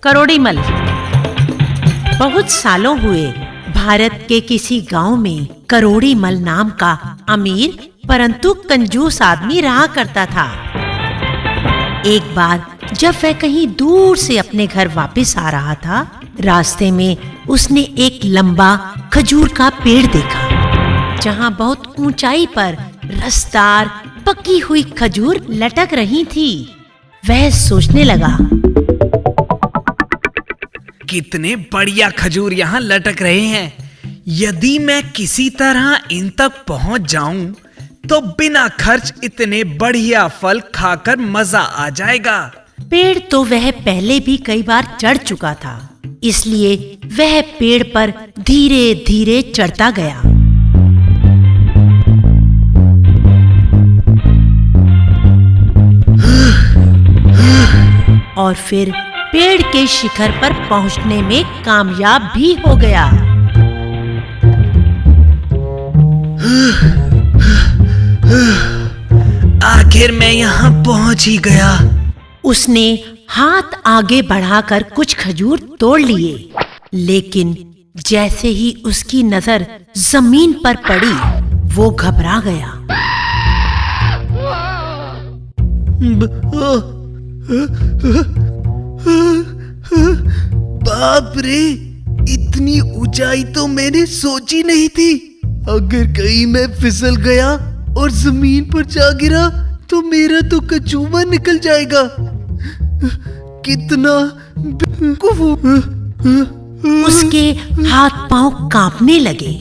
करोड़ीमल। बहुत सालों हुए भारत के किसी गांव में करोड़ीमल नाम का अमीर परंतु कंजूस आदमी रहा करता था। एक बार जब वह कहीं दूर से अपने घर वापस आ रहा था, रास्ते में उसने एक लंबा खजूर का पेड़ देखा, जहां बहुत ऊंचाई पर रसदार पकी हुई खजूर लटक रही थी। वह सोचने लगा, कितने बढ़िया खजूर यहाँ लटक रहे हैं। यदि मैं किसी तरह इन तक पहुंच जाऊं तो बिना खर्च इतने बढ़िया फल खाकर मजा आ जाएगा। पेड़ तो वह पहले भी कई बार चढ़ चुका था, इसलिए वह पेड़ पर धीरे धीरे चढ़ता गया। और फिर पेड़ के शिखर पर पहुंचने में कामयाब भी हो गया। आखिर मैं यहाँ पहुंच ही गया। उसने हाथ आगे बढ़ाकर कुछ खजूर तोड़ लिए, लेकिन जैसे ही उसकी नजर जमीन पर पड़ी, वो घबरा गया। बाप रे, इतनी ऊंचाई तो मैंने सोची नहीं थी। अगर कहीं मैं फिसल गया और जमीन पर जा गिरा तो मेरा तो कचूमा निकल जाएगा। कितना उसके हाथ पांव कांपने लगे।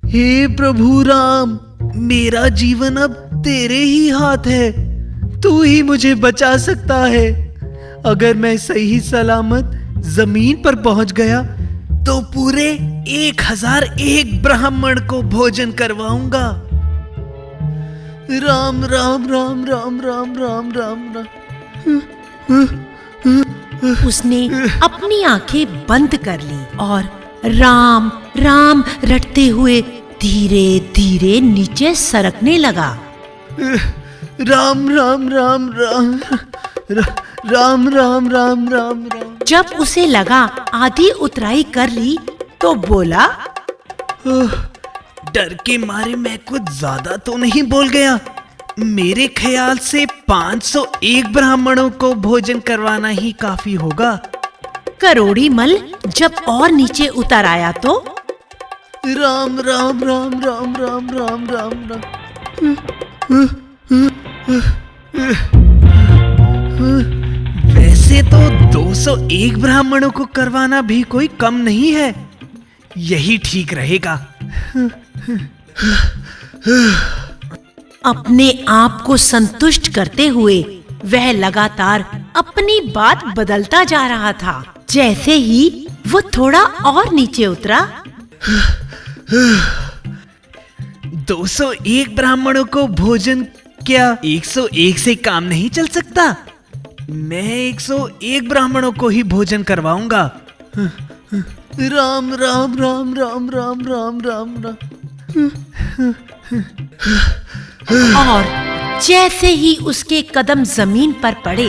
हे प्रभु राम, मेरा जीवन अब तेरे ही हाथ है। तू ही मुझे बचा सकता है। अगर मैं सही सलामत जमीन पर पहुंच गया तो पूरे 1001 ब्राह्मण को भोजन करवाऊंगा। राम राम राम राम राम राम राम राम। उसने अपनी आंखें बंद कर ली और राम राम रटते हुए धीरे धीरे नीचे सरकने लगा। राम राम राम राम राम राम राम राम राम। जब उसे लगा आधी उतराई कर ली तो बोला, डर के मारे मैं कुछ ज्यादा तो नहीं बोल गया। मेरे ख्याल से 501 ब्राह्मणों को भोजन करवाना ही काफी होगा। करोड़ीमल जब और नीचे उतर आया तो राम राम राम राम राम राम राम राम। वैसे तो 201 ब्राह्मणों को करवाना भी कोई कम नहीं है। यही ठीक रहेगा। अपने आप को संतुष्ट करते हुए वह लगातार अपनी बात बदलता जा रहा था। जैसे ही वो थोड़ा और नीचे उतरा, 201 ब्राह्मणों को भोजन क्या 101 से काम नहीं चल सकता? मैं 101 ब्राह्मणों को ही भोजन करवाऊंगा। राम राम राम राम राम राम राम राम। और जैसे ही उसके कदम जमीन पर पड़े,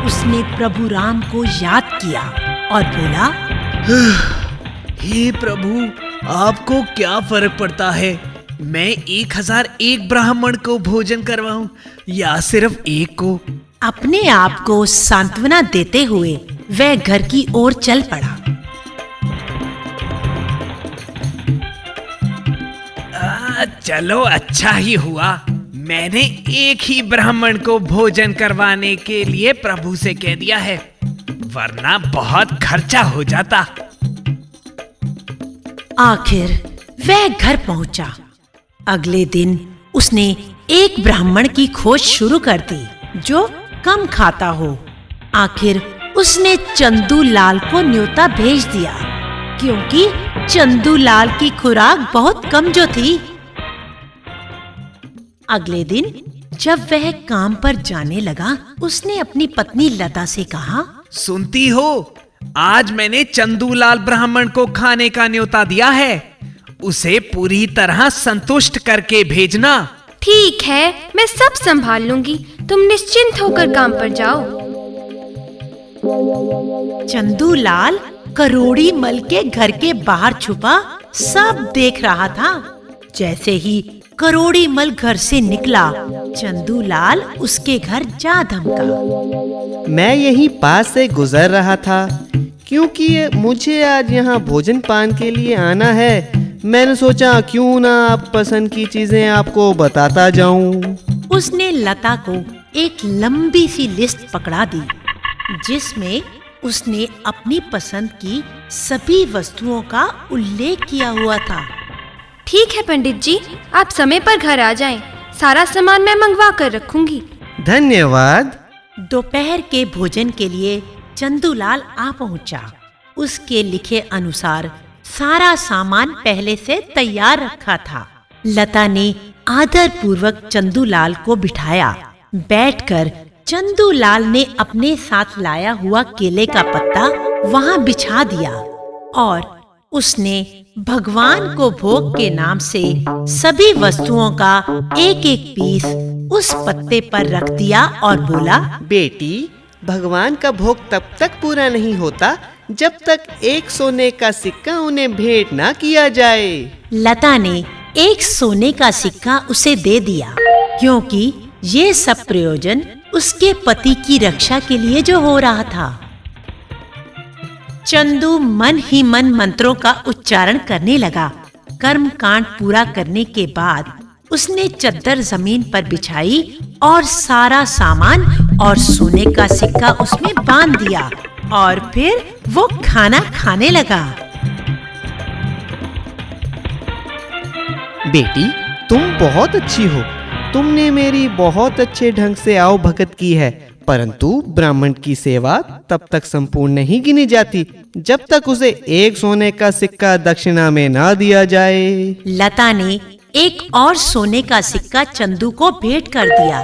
उसने प्रभु राम को याद किया और बोला, हे प्रभु, आपको क्या फर्क पड़ता है? मैं 1001 ब्राह्मण को भोजन करवाऊं या सिर्फ एक को? अपने आप को सांत्वना देते हुए वह घर की ओर चल पड़ा। चलो अच्छा ही हुआ, मैंने एक ही ब्राह्मण को भोजन करवाने के लिए प्रभु से कह दिया है, वरना बहुत खर्चा हो जाता। आखिर वह घर पहुंचा। अगले दिन उसने एक ब्राह्मण की खोज शुरू कर दी जो कम खाता हो। आखिर उसने चंदू लाल को न्योता भेज दिया, क्योंकि चंदू लाल की खुराक बहुत कम जो थी। अगले दिन जब वह काम पर जाने लगा, उसने अपनी पत्नी लता से कहा, सुनती हो, आज मैंने चंदूलाल ब्राह्मण को खाने का न्योता दिया है। उसे पूरी तरह संतुष्ट करके भेजना। ठीक है, मैं सब संभाल लूंगी। तुम निश्चिंत होकर काम पर जाओ। चंदूलाल करोड़ी मल के घर के बाहर छुपा सब देख रहा था। जैसे ही करोड़ी मल घर से निकला, चंदूलाल उसके घर जा धमका। मैं यहीं पास से गुजर रहा था, क्योंकि मुझे आज यहाँ भोजन पान के लिए आना है। मैंने सोचा क्यों ना आप पसंद की चीजें आपको बताता जाऊं। उसने लता को एक लंबी सी लिस्ट पकड़ा दी, जिसमें उसने अपनी पसंद की सभी वस्तुओं का उल्लेख किया हुआ था। ठीक है पंडित जी, आप समय पर घर आ जाएं। सारा सामान मैं मंगवा कर रखूंगी। धन्यवाद। दोपहर के भोजन के लिए चंदूलाल आ पहुंचा। उसके लिखे अनुसार सारा सामान पहले से तैयार रखा था। लता ने आदर पूर्वक चंदूलाल को बिठाया। बैठकर चंदूलाल ने अपने साथ लाया हुआ केले का पत्ता वहां बिछा दिया और उसने भगवान को भोग के नाम से सभी वस्तुओं का एक एक पीस उस पत्ते पर रख दिया और बोला, बेटी, भगवान का भोग तब तक पूरा नहीं होता जब तक एक सोने का सिक्का उन्हें भेंट ना किया जाए। लता ने एक सोने का सिक्का उसे दे दिया, क्योंकि ये सब प्रयोजन उसके पति की रक्षा के लिए जो हो रहा था। चंदू मन ही मन मंत्रों का उच्चारण करने लगा। कर्म कांड पूरा करने के बाद उसने चद्दर जमीन पर बिछाई और सारा सामान और सोने का सिक्का उसमें बांध दिया और फिर वो खाना खाने लगा। बेटी, तुम बहुत अच्छी हो। तुमने मेरी बहुत अच्छे ढंग से आओ भगत की है, परंतु ब्राह्मण की सेवा तब तक संपूर्ण नहीं गिनी जाती जब तक उसे एक सोने का सिक्का दक्षिणा में ना दिया जाए। लता ने एक और सोने का सिक्का चंदू को भेंट कर दिया।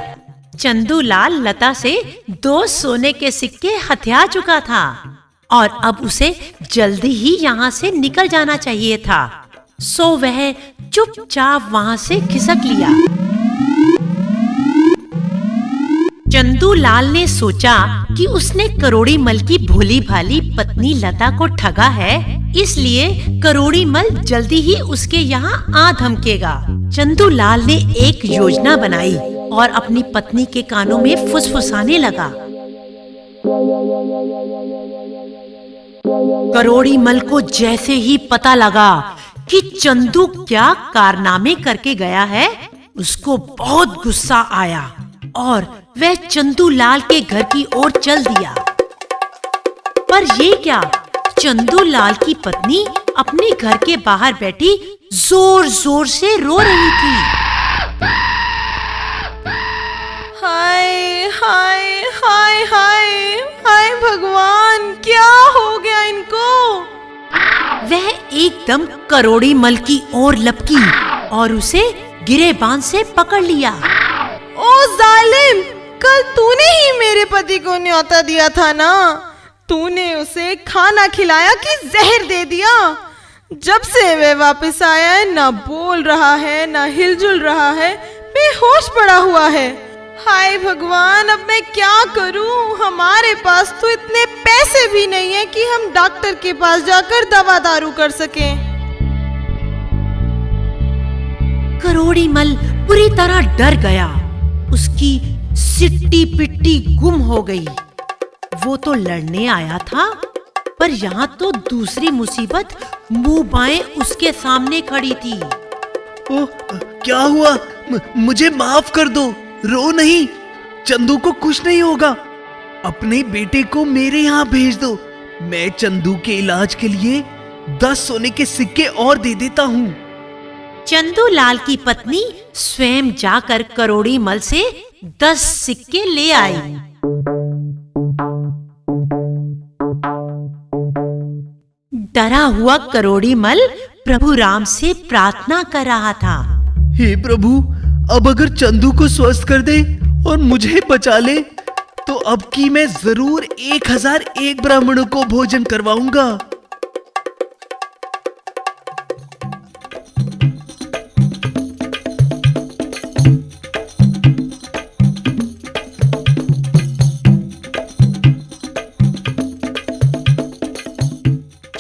चंदूलाल लता से 2 सोने के सिक्के हथिया चुका था और अब उसे जल्दी ही यहाँ से निकल जाना चाहिए था। सो वह चुपचाप वहाँ से खिसक लिया। चंदूलाल ने सोचा कि उसने करोड़ी मल की भोली भाली पत्नी लता को ठगा है, इसलिए करोड़ी मल जल्दी ही उसके यहाँ आ धमकेगा। चंदूलाल ने एक योजना बनाई और अपनी पत्नी के कानों में फुसफुसाने लगा। करोड़ी मल को जैसे ही पता लगा कि चंदू क्या कारनामे करके गया है, उसको बहुत गुस्सा आया और वह चंदूलाल के घर की ओर चल दिया। पर ये क्या, चंदूलाल की पत्नी अपने घर के बाहर बैठी जोर जोर से रो रही थी। हाय हाय हाय हाय हाय भगवान, क्या हो गया इनको? वह एकदम करोड़ी मल की ओर लपकी और उसे गिरेबान से पकड़ लिया। ओ जालिम, कल तूने ही मेरे पति को न्योता दिया था ना? तूने उसे खाना खिलाया कि जहर दे दिया? जब से वह वापस आया है, ना बोल रहा है, ना हिलजुल रहा है, बेहोश पड़ा हुआ है। हाय भगवान, अब मैं क्या करूं? हमारे पास तो इतने पैसे भी नहीं है कि हम डॉक्टर के पास जाकर दवा दारू कर सकें। करोड़ी मल पूरी तरह डर गया। उसकी सिट्टी पिट्टी गुम हो गई। वो तो लड़ने आया था, पर यहाँ तो दूसरी मुसीबत मुंह बाएं उसके सामने खड़ी थी। ओह, क्या हुआ? मुझे माफ कर दो, रो नहीं। चंदू को कुछ नहीं होगा। अपने बेटे को मेरे यहाँ भेज दो। मैं चंदू के इलाज के लिए 10 सोने के सिक्के और दे देता हूँ। चंदूलाल की पत्नी स्वयं जाकर करोड़ी मल से 10 सिक्के ले आई। डरा हुआ करोड़ी मल प्रभु राम से प्रार्थना कर रहा था। हे प्रभु, अब अगर चंदू को स्वस्थ कर दे और मुझे बचा ले, तो अब की मैं जरूर 1001 ब्राह्मणों को भोजन करवाऊंगा।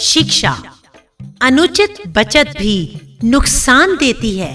शिक्षा। अनुचित बचत भी नुकसान देती है।